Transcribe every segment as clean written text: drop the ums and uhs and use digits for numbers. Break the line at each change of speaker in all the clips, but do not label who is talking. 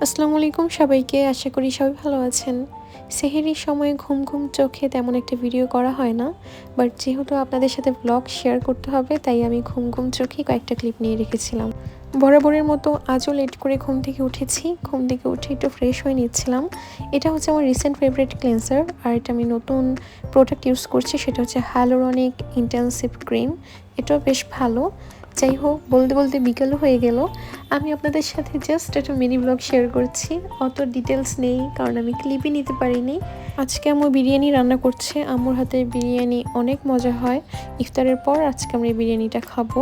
আসসালামু আলাইকুম সবাইকে। আশা করি সবাই ভালো আছেন। সেহরির সময় ঘুম ঘুম চোখে তেমন একটা ভিডিও করা হয় না, বাট যেহেতু আপনাদের সাথে ব্লগ শেয়ার করতে হবে তাই আমি ঘুম ঘুম চোখে কয়েকটা ক্লিপ নিয়ে রেখেছিলাম। বরাবরের মতো আজও লেট করে ঘুম থেকে উঠেছি। ঘুম থেকে উঠে একটু ফ্রেশ হয়ে নিচ্ছিলাম। এটা হচ্ছে আমার রিসেন্ট ফেভারিট ক্লিনজার, আর এটা আমি নতুন প্রোডাক্ট ইউজ করছি, সেটা হচ্ছে হাইলোরনিক ইন্টেন্সিভ ক্রিম। এটাও বেশ ভালো। যাই হোক, বলতে বলতে বিকেলও হয়ে গেল। আমি আপনাদের সাথে জাস্ট একটা মিনি ব্লগ শেয়ার করছি, অত ডিটেলস নেই কারণ আমি ক্লিপই নিতে পারিনি। আজকে আম্মু বিরিয়ানি রান্না করছে। আম্মুর হাতের বিরিয়ানি অনেক মজা হয়। ইফতারের পর আজকে আমরা এই বিরিয়ানিটা খাবো।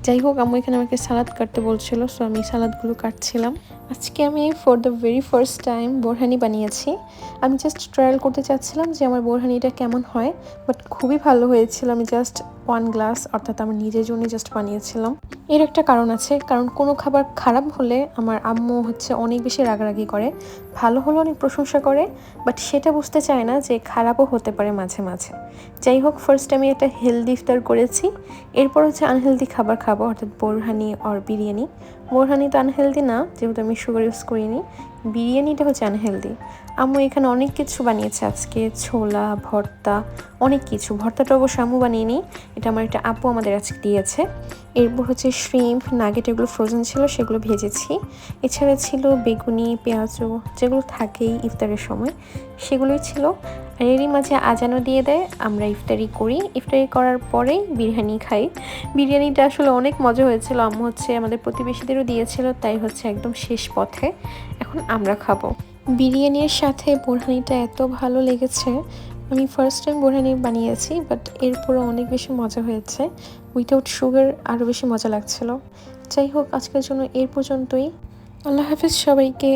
যাই হোক, আম্মু এখানে আমাকে সালাদ কাটতে বলছিল, সো আমি সালাদগুলো কাটছিলাম। আজকে আমি for the very first time borhani বানিয়েছি। আমি জাস্ট ট্রায়াল করতে চাচ্ছিলাম যে আমার বোরহানিটা কেমন হয়, বাট খুবই ভালো হয়েছিল। আমি জাস্ট 1 গ্লাস, অর্থাৎ আমার নিজের জন্য জাস্ট বানিয়েছিলাম। এর একটা কারণ আছে, কারণ কোনো খাবার খারাপ হলে আমার আম্মু হচ্ছে অনেক বেশি রাগারাগি করে। ভালো হলে অনেক প্রশংসা করে, বাট সেটা বুঝতে চায় না যে খারাপও হতে পারে মাঝে মাঝে। যাই হোক, ফার্স্ট আমি একটা হেলদি ইফতার করেছি। এরপর হচ্ছে আনহেলদি খাবার খাবো, অর্থাৎ বোরহানি আর বিরিয়ানি। বোরহানি তো আনহেলদি না, যেহেতু আমি সুগার ইউজ করিনি। বিরিয়ানিটা হচ্ছে আনহেলদি। আম্মু এখানে অনেক কিছু বানিয়েছে আজকে, ছোলা, ভর্তা, অনেক কিছু। ভর্তাটা অবশ্য আম্মু বানিয়ে, এটা আমার একটা আপু আমাদের আজকে দিয়েছে। এরপর হচ্ছে শ্রিম্প, নাগেট, এগুলো ফ্রোজেন ছিল, সেগুলো ভেজেছি। এছাড়া ছিল বেগুনি, পেঁয়াজু, যেগুলো থাকেই ইফতারের সময়, সেগুলোই ছিল। আর এরই মাঝে আজানও দিয়ে দেয়, আমরা ইফতারি করি। ইফতারি করার পরেই বিরিয়ানি খাই। বিরিয়ানিটা আসলে অনেক মজা হয়েছিল। আম্মু হচ্ছে আমাদের প্রতিবেশীদেরও দিয়েছিল, তাই হচ্ছে একদম শেষ পথে এখন আমরা খাবো। বিরিয়ানির সাথে বোরহানিটা এত ভালো লেগেছে। আমি ফার্স্ট টাইম বোরহানি বানিয়েছি, বাট এরপরও অনেক বেশি মজা হয়েছে। উইথাউট সুগার আরও বেশি মজা লাগছিল। যাই হোক, আজকের জন্য এর পর্যন্তই। আল্লাহ হাফিজ সবাইকে।